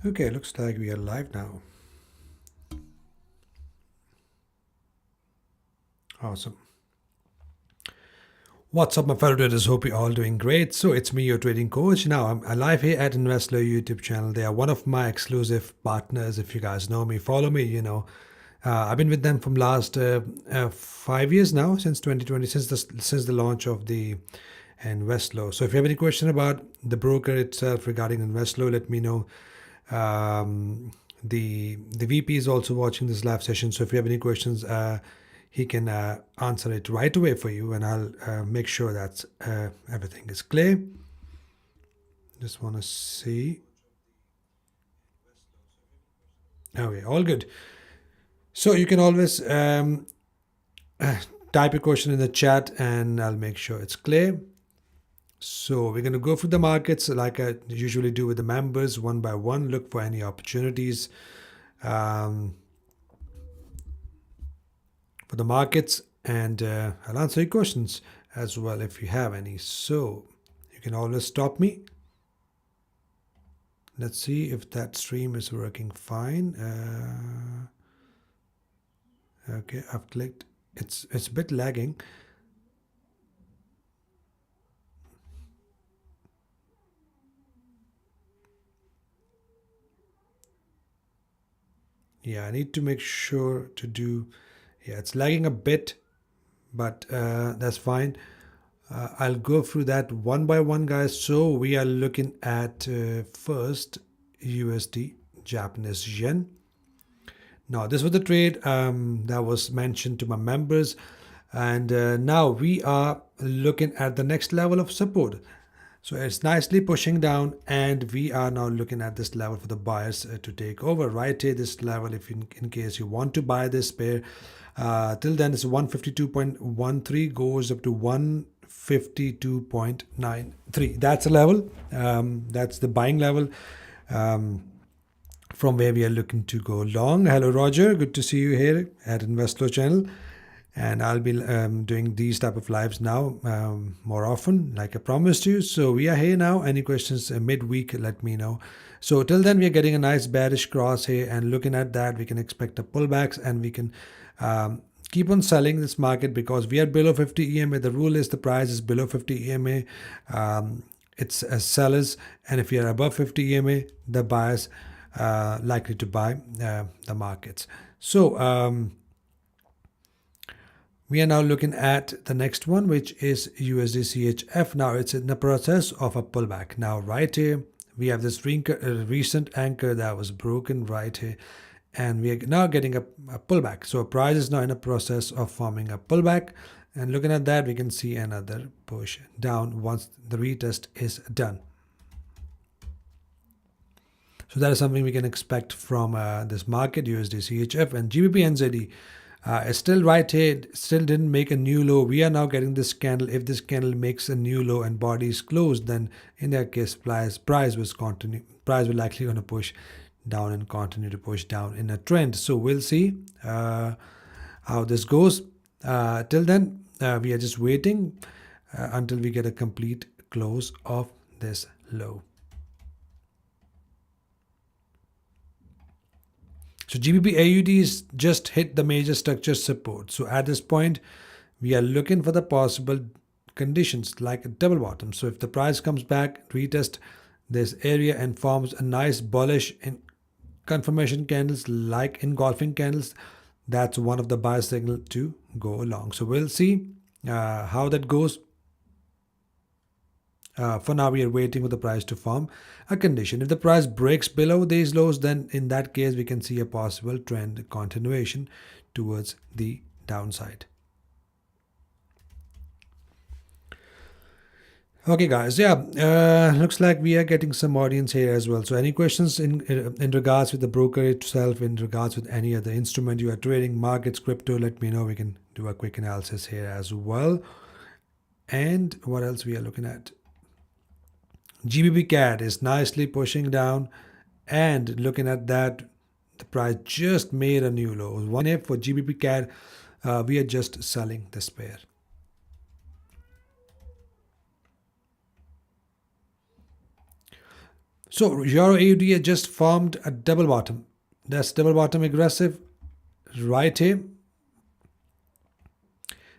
Okay, looks like we are live now. Awesome. What's up, my fellow traders? Hope you're all doing great. So it's me, your trading coach. Now I'm live here at Investor YouTube channel. They are one of my exclusive partners. If you guys know me, follow me. I've been with them from last 5 years now, since 2020, since the launch of the Investlo. So if you have any question about the broker itself regarding Investlo, let me know. The VP is also watching this live session. So if you have any questions, he can answer it right away for you, and I'll make sure that everything is clear. Just want to see. Okay, all good. So you can always type a question in the chat, and I'll make sure it's clear. So we're going to go through the markets like I usually do with the members, one by one. Look for any opportunities for the markets, and I'll answer your questions as well if you have any. So you can always stop me. Let's see if that stream is working fine. Okay, I've clicked. It's a bit lagging. Yeah, I need to make sure to do. Yeah, it's lagging a bit, but that's fine. I'll go through that one by one, guys. So we are looking at first USD, Japanese yen. Now, this was the trade that was mentioned to my members. And now we are looking at the next level of support. So it's nicely pushing down, and we are now looking at this level for the buyers to take over. Right here, this level, if in case you want to buy this pair, till then it's 152.13, goes up to 152.93. That's a level. That's the buying level. From where we are looking to go long. Hello, Roger. Good to see you here at Investlo channel. And I'll be doing these type of lives now more often, like I promised you. So we are here now. Any questions midweek, let me know. So till then, we are getting a nice bearish cross here, and looking at that, we can expect a pullbacks, and we can keep on selling this market because we are below 50 EMA. The rule is the price is below 50 EMA. It's sellers, and if you are above 50 EMA, the buyers likely to buy the markets. So we are now looking at the next one, which is USD CHF. Now it's in the process of a pullback. Now right here, we have this recent anchor that was broken right here, and we are now getting a pullback. So price is now in a process of forming a pullback. And looking at that, we can see another push down once the retest is done. So that is something we can expect from this market, USD CHF. And GBP NZD is still right here, still didn't make a new low. We are now getting this candle. If this candle makes a new low and body is closed, then in that case, price will likely going to push down and continue to push down in a trend. So we'll see how this goes. Till then, we are just waiting until we get a complete close of this low. So GBP AUD is just hit the major structure support. So at this point, we are looking for the possible conditions like a double bottom. So if the price comes back, retest this area and forms a nice bullish confirmation candles like engulfing candles, that's one of the buy signal to go along. So we'll see how that goes. For now, we are waiting for the price to form a condition. If the price breaks below these lows, then in that case, we can see a possible trend continuation towards the downside. Okay, guys. Yeah, looks like we are getting some audience here as well. So, any questions in regards with the broker itself, in regards with any other instrument you are trading, markets, crypto? Let me know. We can do a quick analysis here as well. And what else we are looking at? GBP CAD is nicely pushing down, and looking at that, the price just made a new low. One if for GBP CAD, we are just selling this pair. So Euro AUD has just formed a double bottom. That's double bottom aggressive right here.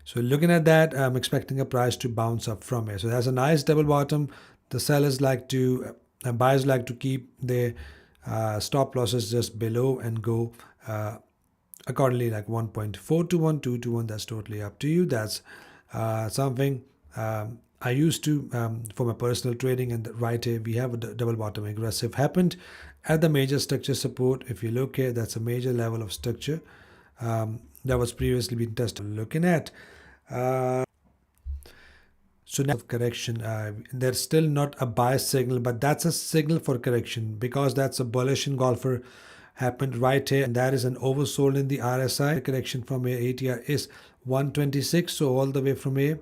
So looking at that, I'm expecting a price to bounce up from here. So that's a nice double bottom. The sellers like to, buyers like to keep their stop losses just below and go accordingly, like 1.421, 221. That's totally up to you. That's something I used to for my personal trading. And right here, we have a double bottom aggressive happened at the major structure support. If you look here, that's a major level of structure that was previously been tested. Looking at so now of correction, there's still not a buy signal, but that's a signal for correction because that's a bullish engulfer happened right here, and that is an oversold in the RSI. Correction from here, ATR is 126, so all the way from here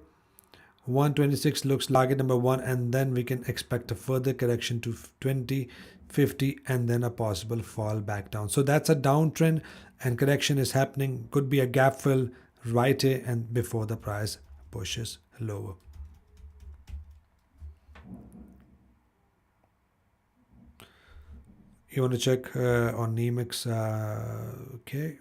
126 looks target number one, and then we can expect a further correction to 20, 50, and then a possible fall back down. So that's a downtrend and correction is happening. Could be a gap fill right here and before the price pushes lower. You want to check on Nemex, okay.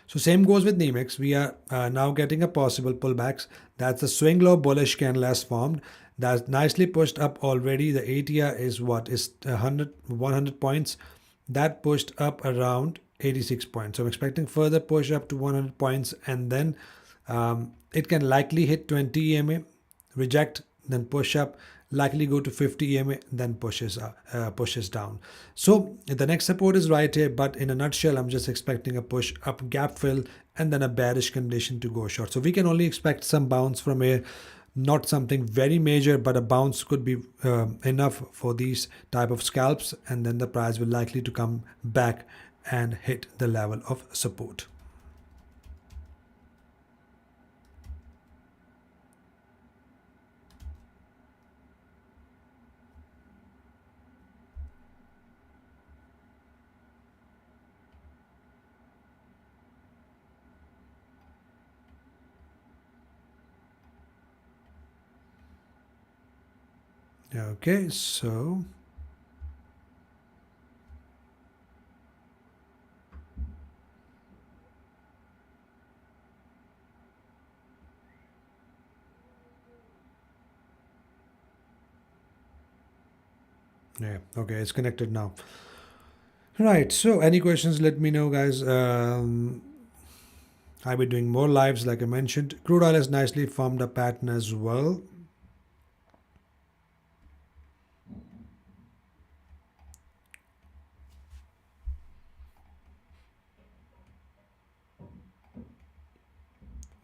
So same goes with Nemex. We are now getting a possible pullbacks. That's a swing low bullish candle has formed. That's nicely pushed up already. The ATR is what is 100 points. That pushed up around 86 points. So I'm expecting further push up to 100 points, and then it can likely hit 20 EMA, reject, then push up, likely go to 50 EMA, then pushes down. So the next support is right here, but in a nutshell, I'm just expecting a push up, gap fill, and then a bearish condition to go short. So we can only expect some bounce from here, not something very major, but a bounce could be enough for these type of scalps, and then the price will likely to come back and hit the level of support. Okay, so yeah, okay, it's connected now. Right, so any questions, let me know, guys. I'll be doing more lives like I mentioned. Crude oil has nicely formed a pattern as well.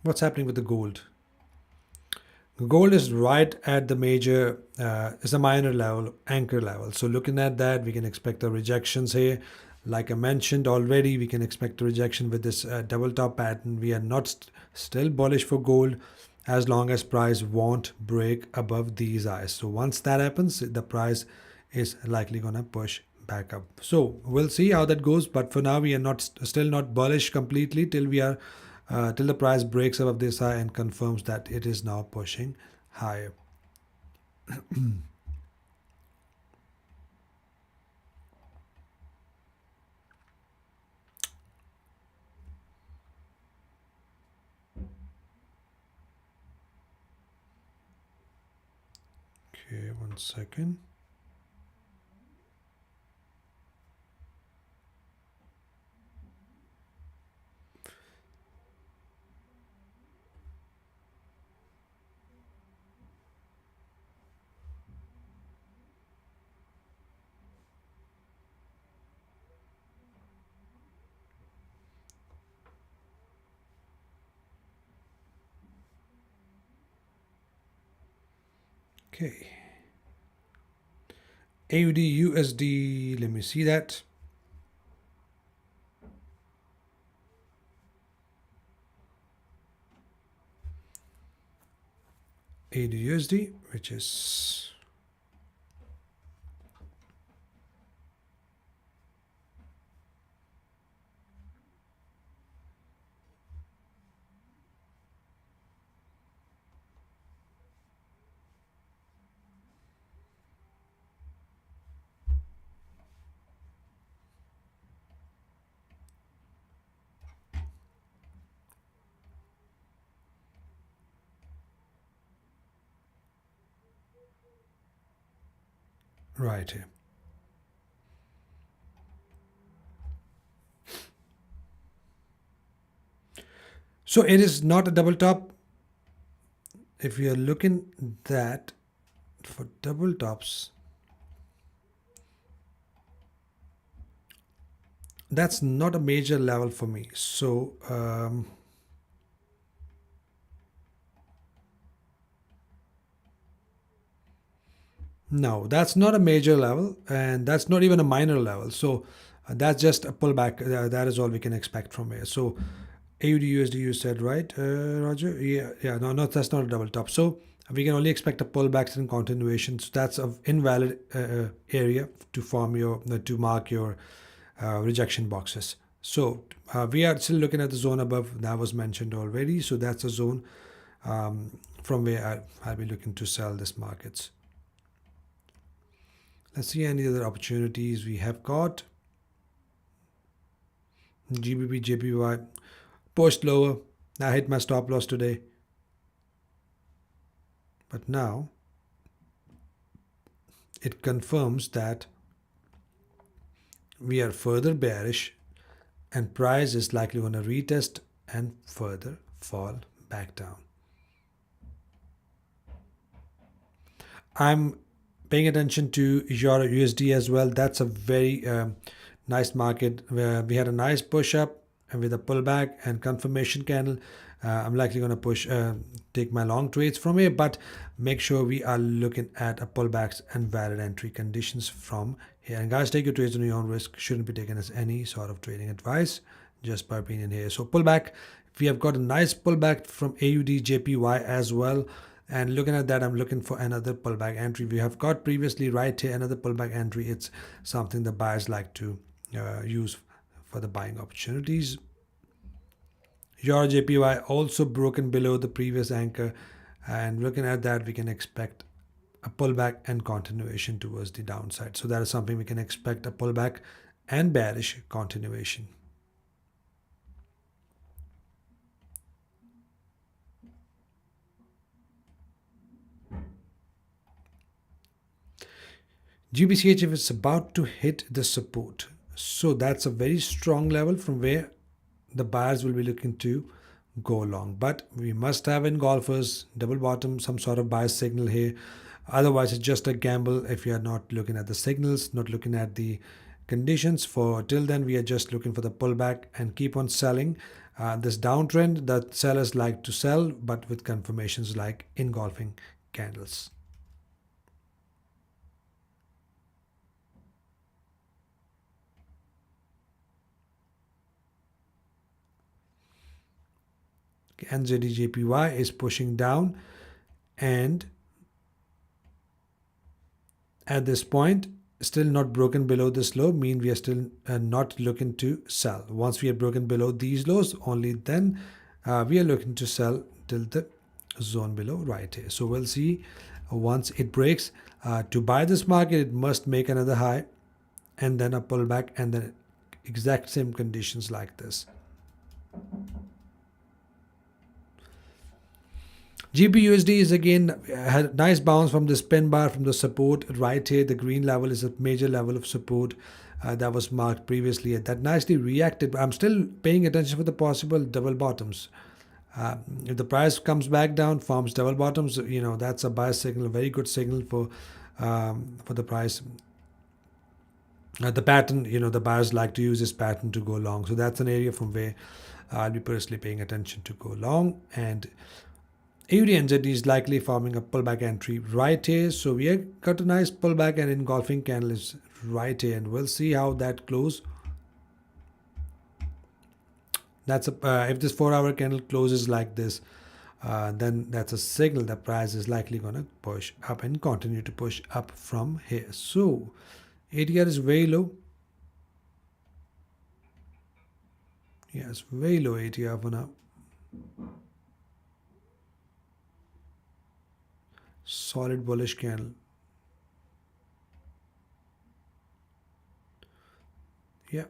What's happening with the gold? Gold is right at the major, it's a minor level, anchor level. So looking at that, we can expect the rejections here. Like I mentioned already, we can expect a rejection with this double top pattern. We are not still bullish for gold as long as price won't break above these highs. So once that happens, the price is likely gonna push back up. So we'll see how that goes. But for now, we are not still not bullish completely till we are till the price breaks above this high and confirms that it is now pushing higher. Okay, 1 second. Okay. AUD USD, let me see that. AUD USD, which is right here. So it is not a double top. If you are looking that for double tops, that's not a major level for me. So no, that's not a major level, and that's not even a minor level. So that's just a pullback. That is all we can expect from here. So AUD USD, you said, right, Roger? Yeah, yeah. No, no, that's not a double top. So we can only expect a pullback and continuation. So that's an invalid area to form your to mark your rejection boxes. So we are still looking at the zone above that was mentioned already. So that's a zone from where I'll be looking to sell this markets. Let's see any other opportunities we have got. GBP, JPY pushed lower. I hit my stop loss today. But now it confirms that we are further bearish and price is likely going to retest and further fall back down. I'm paying attention to Euro USD as well. That's a very nice market where we had a nice push up and with a pullback and confirmation candle. I'm likely going to take my long trades from here, but make sure we are looking at a pullbacks and valid entry conditions from here. And guys, take your trades on your own risk. Shouldn't be taken as any sort of trading advice, just my opinion here. So pullback, we have got a nice pullback from AUD JPY as well. And looking at that, I'm looking for another pullback entry. We have got previously right here another pullback entry. It's something the buyers like to use for the buying opportunities. Euro JPY also broken below the previous anchor, and looking at that, we can expect a pullback and continuation towards the downside. So that is something we can expect, a pullback and bearish continuation. GBCH, if it's about to hit the support, so that's a very strong level from where the buyers will be looking to go long. But we must have in golfers double bottom, some sort of buy signal here. Otherwise, it's just a gamble if you are not looking at the signals, not looking at the conditions. For till then, we are just looking for the pullback and keep on selling. This downtrend, the sellers like to sell, but with confirmations like engulfing candles. NZD-JPY is pushing down, and at this point still not broken below this low, mean we are still not looking to sell. Once we are broken below these lows, only then we are looking to sell till the zone below right here. So we'll see once it breaks. To buy this market, it must make another high and then a pullback and then exact same conditions like this. GBUSD is again had a nice bounce from this pin bar from the support right here. The green level is a major level of support that was marked previously. That nicely reacted. I'm still paying attention for the possible double bottoms. If the price comes back down, forms double bottoms, that's a buy signal, a very good signal for the price. The pattern, the buyers like to use this pattern to go long. So that's an area from where I'll be personally paying attention to go long. And AUD-NZD is likely forming a pullback entry right here. So we have got a nice pullback and engulfing candle is right here. And we'll see how that close. That's if this 4-hour candle closes like this, then that's a signal that price is likely going to push up and continue to push up from here. So ATR is very low. Yeah, it's very low ATR for now. Solid bullish candle. Yeah,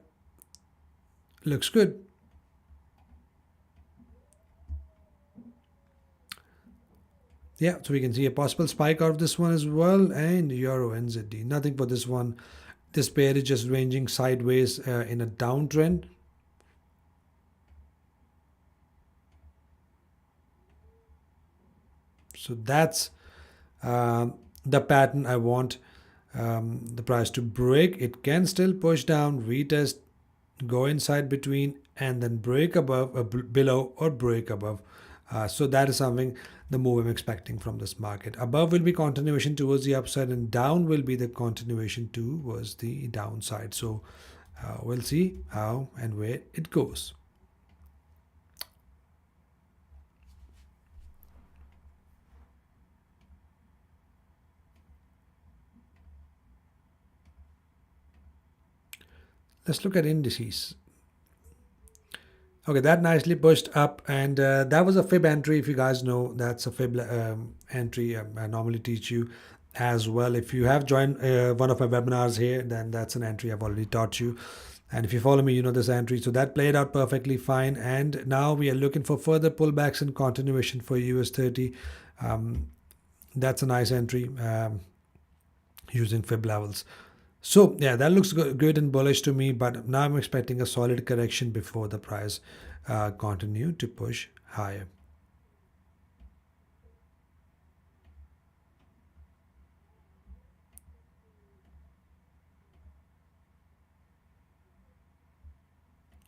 looks good. Yeah, so we can see a possible spike out of this one as well. And Euro NZD, nothing for this one. This pair is just ranging sideways in a downtrend. So that's the pattern I want the price to break. It can still push down, retest, go inside between, and then break above, below, or break above. So that is something, the move I'm expecting from this market. Above will be continuation towards the upside, and down will be the continuation towards the downside. So we'll see how and where it goes. Let's look at indices. Okay, that nicely pushed up, and that was a fib entry. If you guys know, that's a fib entry. I normally teach you as well. If you have joined one of my webinars here, then that's an entry I've already taught you. And if you follow me, you know this entry. So that played out perfectly fine. And now we are looking for further pullbacks and continuation for US 30. That's a nice entry using fib levels. So yeah, that looks good and bullish to me, but now I'm expecting a solid correction before the price continue to push higher.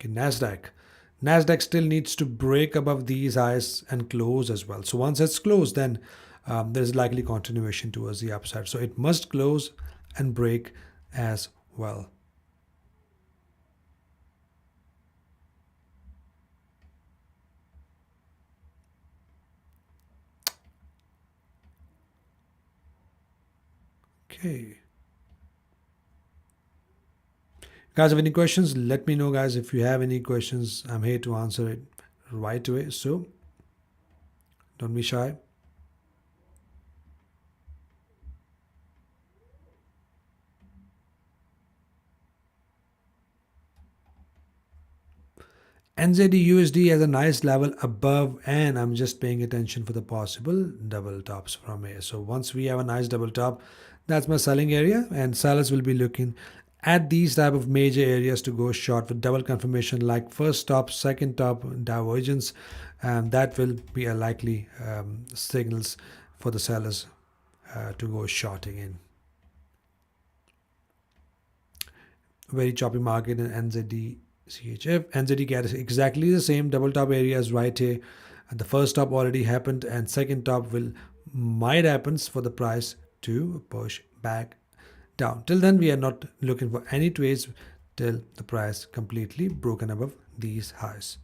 Okay, Nasdaq still needs to break above these highs and close as well. So once it's closed, then there's likely continuation towards the upside. So it must close and break as well. Okay. Guys, have any questions? Let me know, guys. If you have any questions, I'm here to answer it right away. So don't be shy. NZD USD has a nice level above, and I'm just paying attention for the possible double tops from here. So once we have a nice double top, that's my selling area, and sellers will be looking at these type of major areas to go short with double confirmation, like first top, second top, divergence, and that will be a likely signals for the sellers to go shorting in. Very choppy market in NZD CHF. NZD gets exactly the same double top areas right here. And the first top already happened, and second top will might happens for the price to push back down. Till then, we are not looking for any trades till the price completely broken above these highs.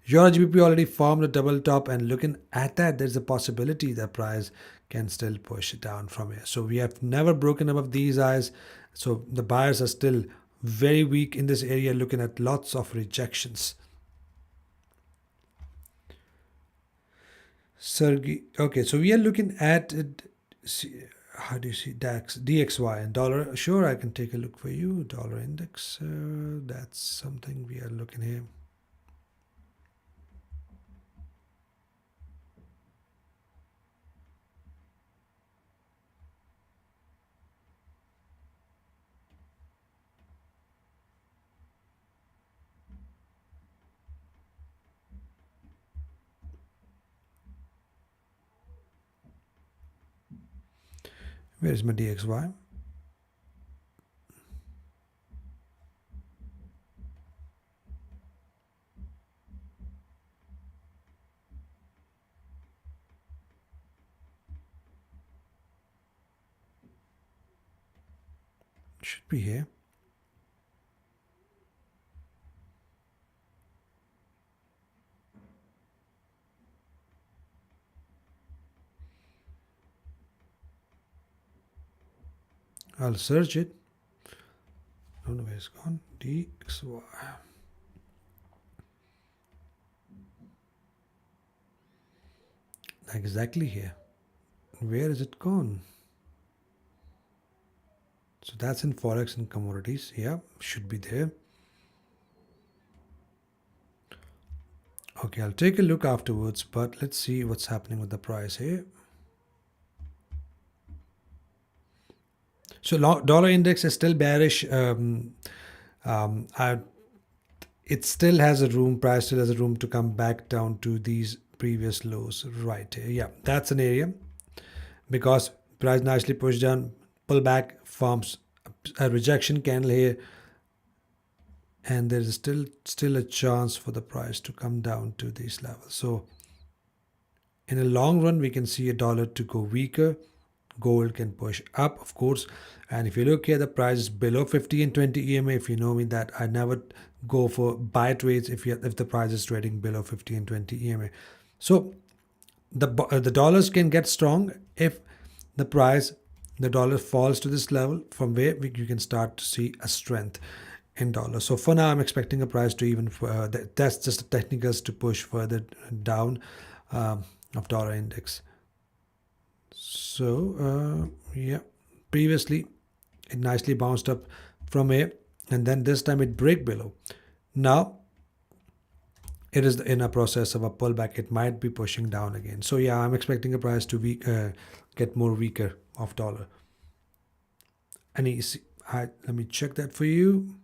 Euro GBP already formed a double top, and looking at that, there's a possibility the price can still push it down from here. So we have never broken above these highs. So the buyers are still very weak in this area, looking at lots of rejections. Sergey, okay, so we are looking at it. How do you see DAX, DXY, and dollar? Sure, I can take a look for you. Dollar index, that's something we are looking here. Where is my DXY? Should be here. I'll search it. Don't know where it's gone. DXY. Exactly here. Where is it gone? So that's in Forex and Commodities. Yeah, should be there. Okay, I'll take a look afterwards, but let's see what's happening with the price here. So dollar index is still bearish. I it still has a room, price still has a room to come back down to these previous lows right here. Yeah, that's an area because price nicely pushed down, pull back, forms a rejection candle here, and there is still a chance for the price to come down to these levels. So in a long run, we can see a dollar to go weaker. Gold can push up, of course. And if you look here, the price is below 50 and 20 EMA. If you know me, that I never go for buy trades if the price is trading below 50 and 20 EMA. So the dollars can get strong if the dollar falls to this level, from where you can start to see a strength in dollars. So for now, I'm expecting a price to even that's just the technicals to push further down of dollar index. So yeah, previously it nicely bounced up from here, and then this time it break below. Now it is in a process of a pullback. It might be pushing down again. So yeah, I'm expecting a price to get more weaker of dollar. And let me check that for you.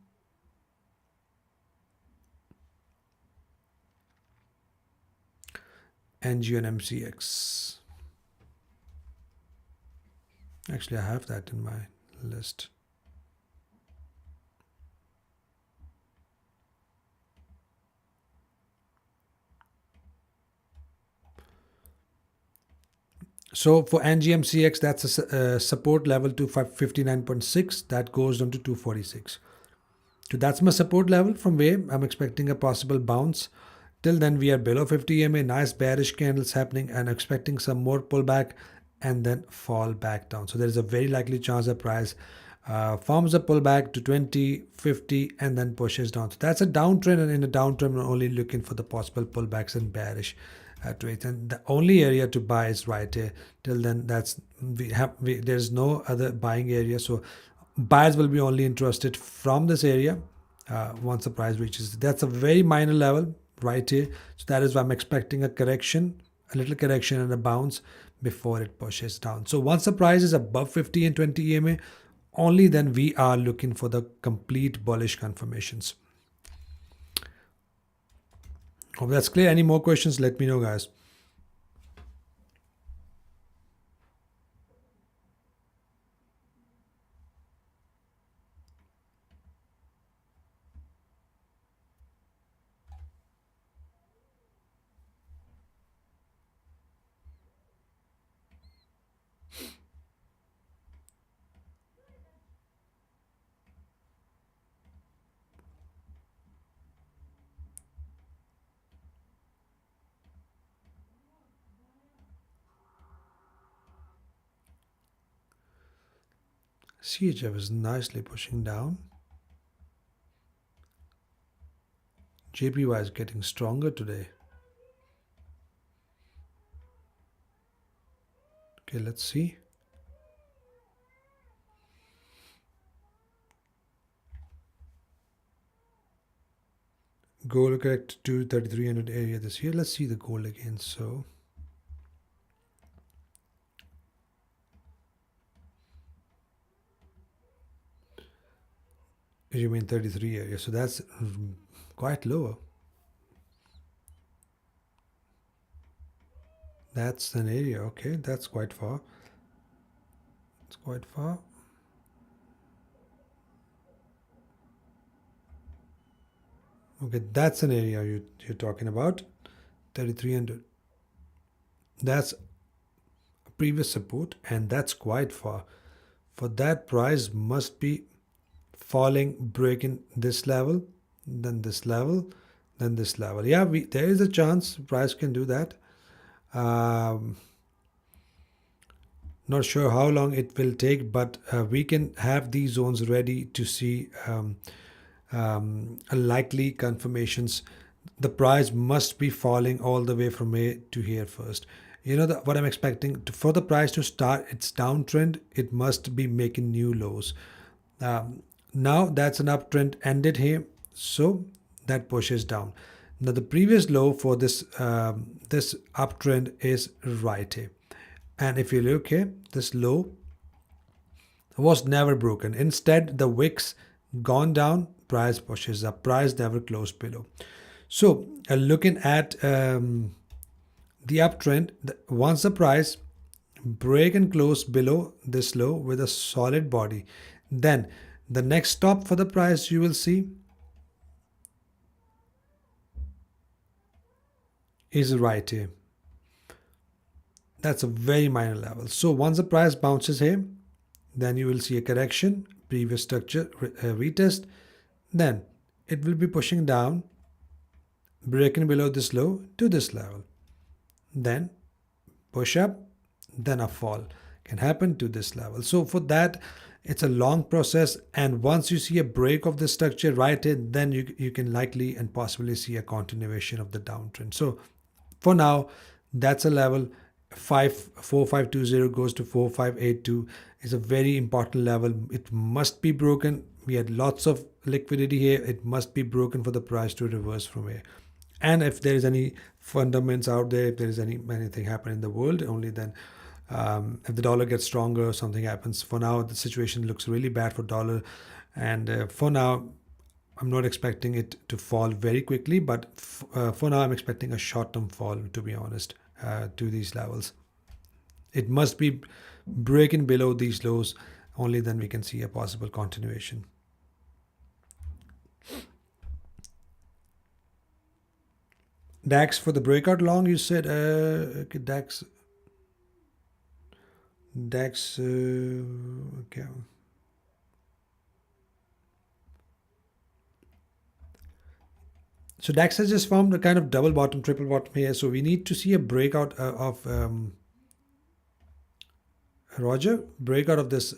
NG and MCX. Actually, I have that in my list. So for NGMCX, that's a support level to 59.6. That goes down to 246. So that's my support level from where I'm expecting a possible bounce. Till then, we are below 50 EMA, nice bearish candles happening, and expecting some more pullback and then fall back down. So there is a very likely chance the price forms a pullback to 20, 50, and then pushes down. So that's a downtrend, and in a downtrend, we're only looking for the possible pullbacks and bearish trades. And the only area to buy is right here. Till then, there's no other buying area. So buyers will be only interested from this area once the price reaches. That's a very minor level right here. So that is why I'm expecting a correction, a little correction and a bounce before it pushes down. So once the price is above 50 and 20 EMA, only then we are looking for the complete bullish confirmations. Hope that's clear. Any more questions? Let me know, guys. CHF is nicely pushing down. JPY is getting stronger today. Okay, let's see. Gold correct to 3300 area this year. Let's see the gold again. So you mean 33 area? So that's quite lower. That's an area. Okay, that's quite far. It's quite far. Okay, that's an area you're talking about. 3300. That's a previous support, and that's quite far. For that, price must be falling, breaking this level, then this level, then this level. Yeah, there is a chance price can do that. Not sure how long it will take, but we can have these zones ready to see likely confirmations. The price must be falling all the way from here to here first. You know what I'm expecting for the price to start its downtrend, it must be making new lows. Now that's an uptrend ended here, so that pushes down. Now the previous low for this uptrend is right here, and if you look here, this low was never broken. Instead, the wicks gone down, price pushes up, price never closed below. So looking at the uptrend, once the price break and close below this low with a solid body, then the next stop for the price you will see is right here. That's a very minor level. So once the price bounces here, then you will see a correction, previous structure retest, then it will be pushing down, breaking below this low to this level, then push up, then a fall can happen to this level. So for that, it's a long process, and once you see a break of the structure right here, then you can likely and possibly see a continuation of the downtrend. So for now, that's a level. 4520 goes to 4582 is a very important level. It must be broken. We had lots of liquidity here. It must be broken for the price to reverse from here. And if there is any fundamentals out there, if there is anything happening in the world, only then if the dollar gets stronger, something happens. For now, the situation looks really bad for dollar, and for now, I'm not expecting it to fall very quickly, but for now, I'm expecting a short-term fall, to be honest, to these levels. It must be breaking below these lows, only then we can see a possible continuation. DAX for the breakout long, you said, okay, DAX, okay. So DAX has just formed a kind of double bottom, triple bottom here. So we need to see a breakout of Roger, breakout of this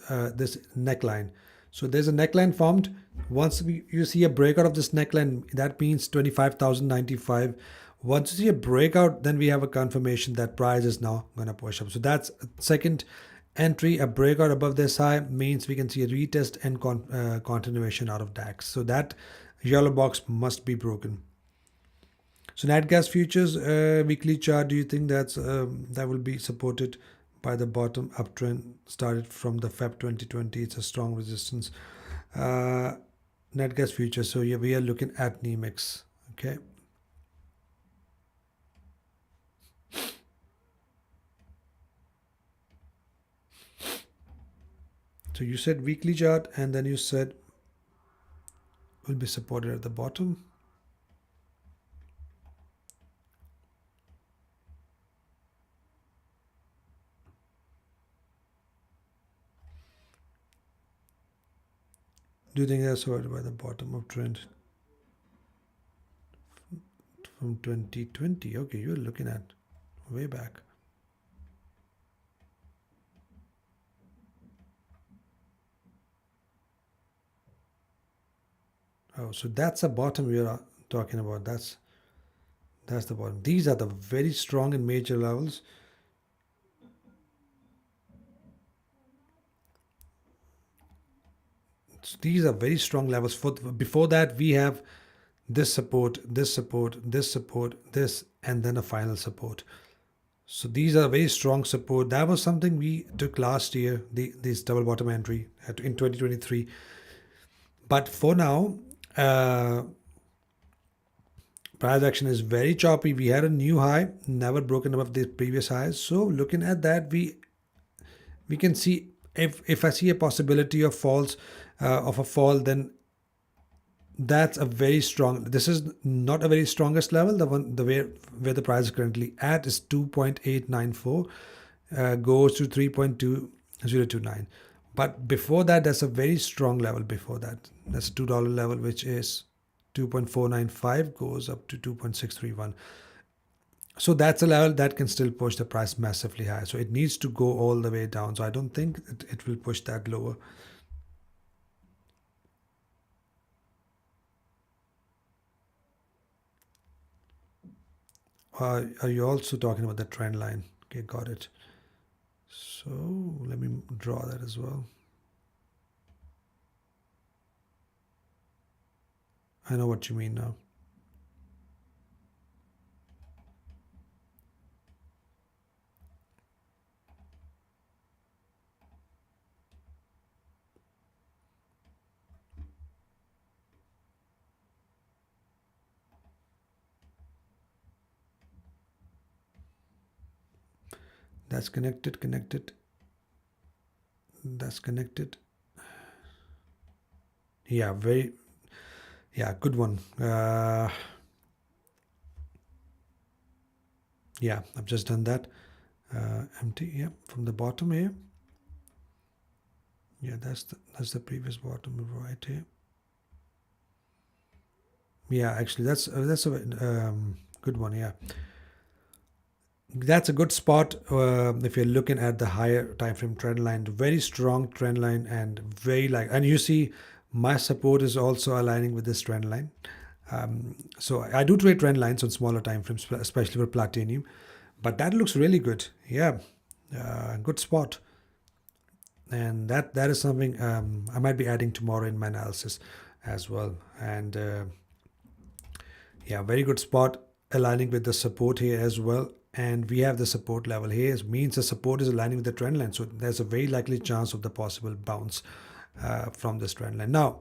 neckline. So there's a neckline formed. Once you see a breakout of this neckline, that means 25,095. Once you see a breakout, then we have a confirmation that price is now going to push up. So that's second entry. A breakout above this high means we can see a retest and continuation out of DAX. So that yellow box must be broken. So nat gas futures weekly chart, do you think that will be supported by the bottom uptrend started from the Feb 2020? It's a strong resistance. Nat gas futures. So yeah, we are looking at NEMEX. Okay. So you said weekly chart, and then you said will be supported at the bottom. Do you think that's supported by the bottom of trend from 2020? Okay, you're looking at way back. Oh, so that's the bottom we are talking about. That's the bottom. These are the very strong and major levels. These are very strong levels. Before that, we have this support, this support, this support, this, and then a final support. So these are very strong support. That was something we took last year, this double bottom entry in 2023. But for now, price action is very choppy. We had a new high, never broken above the previous highs. So looking at that, we can see if I see a possibility of falls of a fall, then that's a very strong. This is not a very strongest level. The where the price is currently at is 2.894, goes to 3.2029. But before that, that's a very strong level. Before that, that's a $2 level, which is 2.495, goes up to 2.631. So that's a level that can still push the price massively high. So it needs to go all the way down. So I don't think it will push that lower. Are you also talking about the trend line? Okay, got it. So let me draw that as well. I know what you mean now. That's connected. That's connected. Yeah, very, yeah, good one. Yeah, I've just done that. Empty, yeah, from the bottom here. Yeah, that's the previous bottom right here. Yeah, actually, that's a good one. Yeah, that's a good spot if you're looking at the higher time frame trend line. Very strong trend line and very like, and you see my support is also aligning with this trend line. So I do trade trend lines on smaller time frames, especially for platinum, but that looks really good. Yeah, good spot, and that is something I might be adding tomorrow in my analysis as well. And yeah, very good spot aligning with the support here as well. And we have the support level here. It means the support is aligning with the trend line. So there's a very likely chance of the possible bounce from this trend line. Now,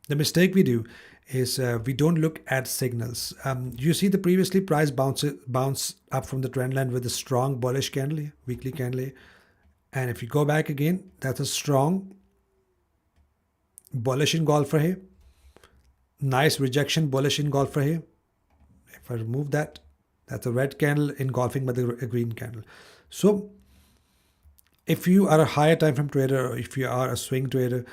the mistake we do is we don't look at signals. You see the previously price bounce up from the trend line with a strong bullish candle here, weekly candle here. And if you go back again, that's a strong bullish engulfer here. Nice rejection bullish engulfer here. If I remove that, that's a red candle engulfing by the green candle. So if you are a higher time frame trader or if you are a swing trader,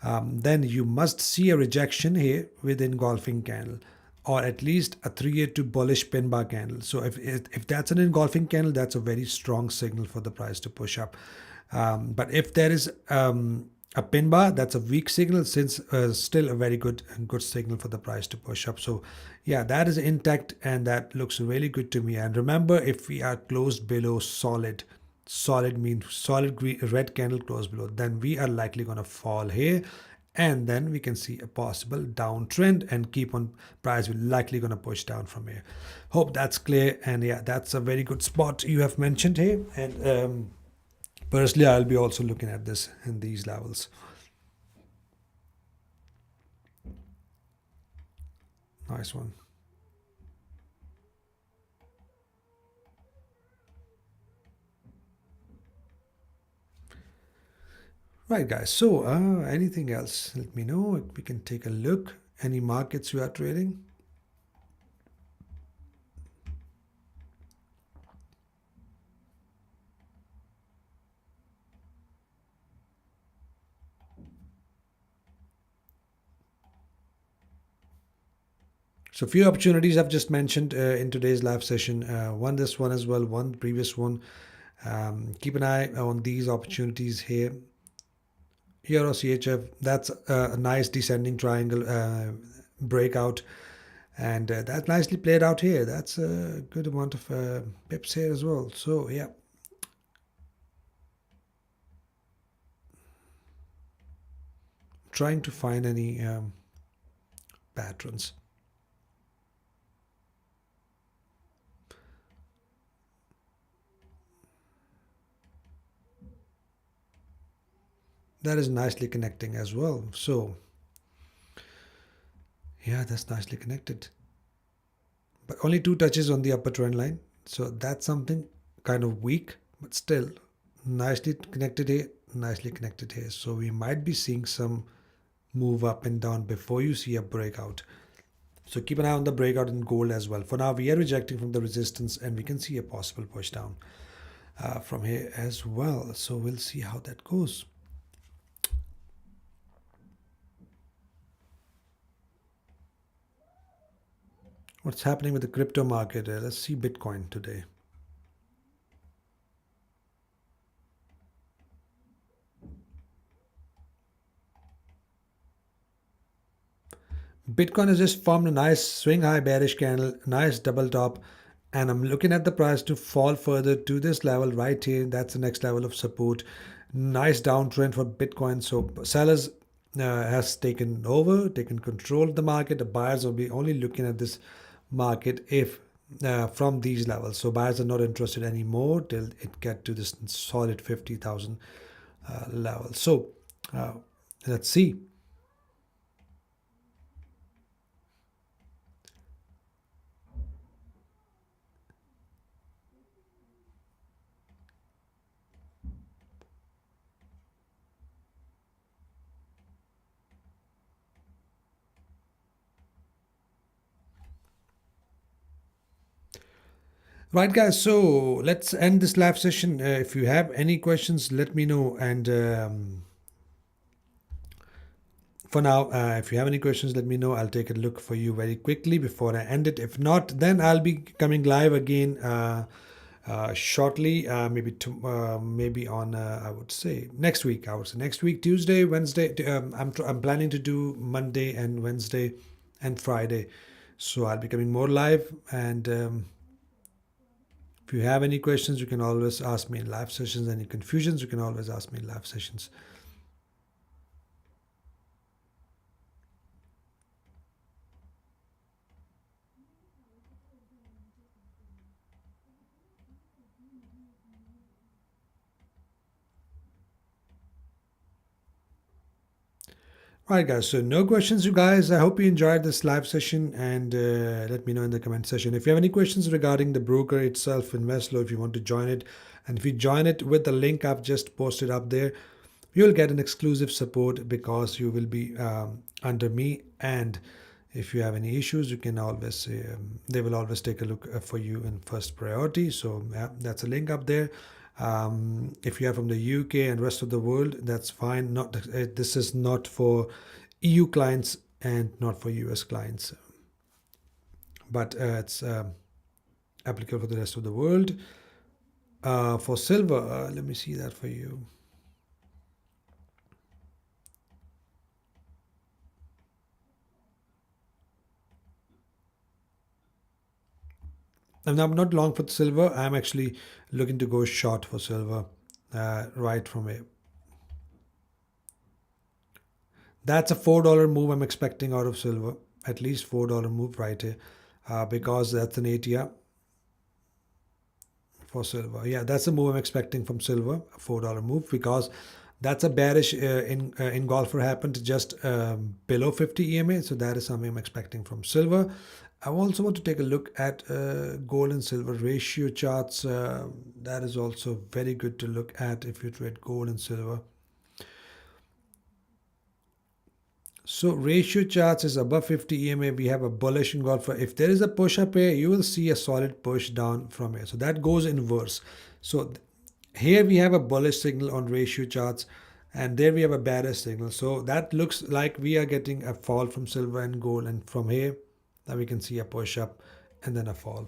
then you must see a rejection here with engulfing candle, or at least a 382 bullish pin bar candle. So if that's an engulfing candle, that's a very strong signal for the price to push up. But if there is a pin bar, that's a weak signal, since still a very good signal for the price to push up. So yeah, that is intact and that looks really good to me. And remember, if we are closed below solid means solid green, red candle close below, then we are likely going to fall here, and then we can see a possible downtrend and keep on price will likely going to push down from here. Hope that's clear. And yeah, that's a very good spot you have mentioned here. And personally, I'll be also looking at this in these levels. Nice one. Right, guys. So, anything else? Let me know. We can take a look. Any markets you are trading? So, few opportunities I've just mentioned in today's live session. One this one as well. One previous one. Keep an eye on these opportunities here. Euro CHF. That's a nice descending triangle breakout. And that's nicely played out here. That's a good amount of pips here as well. So, yeah. Trying to find any patterns. That is nicely connecting as well. So, yeah, that's nicely connected. But only two touches on the upper trend line. So that's something kind of weak, but still nicely connected here, nicely connected here. So we might be seeing some move up and down before you see a breakout. So keep an eye on the breakout in gold as well. For now, we are rejecting from the resistance and we can see a possible push down from here as well. So we'll see how that goes. What's happening with the crypto market? Let's see Bitcoin today. Bitcoin has just formed a nice swing high bearish candle, nice double top, and I'm looking at the price to fall further to this level right here. That's the next level of support. Nice downtrend for Bitcoin. So sellers has taken over, taken control of the market. The buyers will be only looking at this market if from these levels. So buyers are not interested anymore till it get to this solid 50,000 level. So let's see. Right, guys. So let's end this live session. If you have any questions, let me know. And for now, if you have any questions, let me know. I'll take a look for you very quickly before I end it. If not, then I'll be coming live again shortly. Maybe on I would say next week. I would say next week, Tuesday, Wednesday. I'm planning to do Monday and Wednesday and Friday. So I'll be coming more live. And if you have any questions, you can always ask me in live sessions. Any confusions, you can always ask me in live sessions. Alright, guys, so no questions, you guys. I hope you enjoyed this live session, and let me know in the comment section if you have any questions regarding the broker itself, Investlo, if you want to join it. And if you join it with the link I've just posted up there, you'll get an exclusive support because you will be under me. And if you have any issues, you can always they will always take a look for you in first priority. So yeah, that's a link up there. If you are from the UK and rest of the world, that's fine. Not this is not for EU clients and not for US clients, but it's applicable for the rest of the world. For silver, let me see that for you. And I'm not long for silver. I'm actually looking to go short for silver right from here. That's a $4 move I'm expecting out of silver. At least $4 move right here because that's an ATR for silver. Yeah, that's a move I'm expecting from silver, a $4 move because that's a bearish in golfer happened just below 50 EMA. So that is something I'm expecting from silver. I also want to take a look at gold and silver ratio charts. That is also very good to look at if you trade gold and silver. So ratio charts is above 50 EMA. We have a bullish engulfer. If there is a push up here, you will see a solid push down from here. So that goes inverse. So here we have a bullish signal on ratio charts, and there we have a bearish signal. So that looks like we are getting a fall from silver and gold, and from here now we can see a push up and then a fall.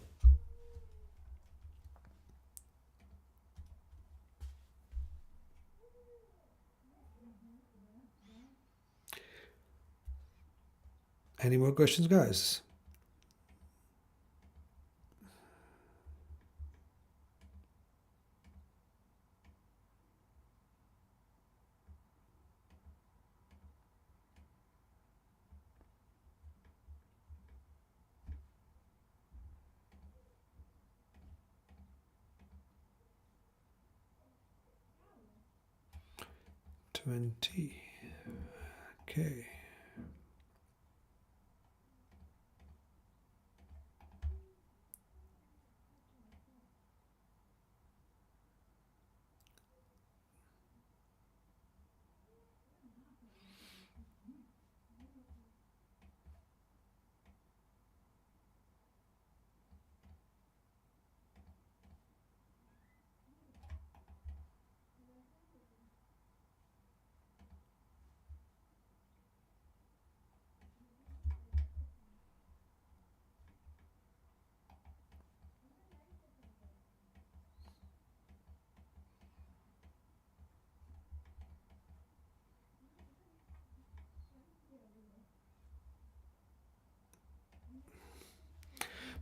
Any more questions, guys? $20. Okay.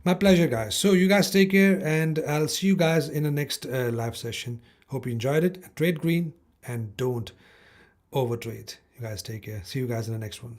My pleasure, guys. So you guys take care, and I'll see you guys in the next live session. Hope you enjoyed it. Trade green and don't overtrade. You guys take care. See you guys in the next one.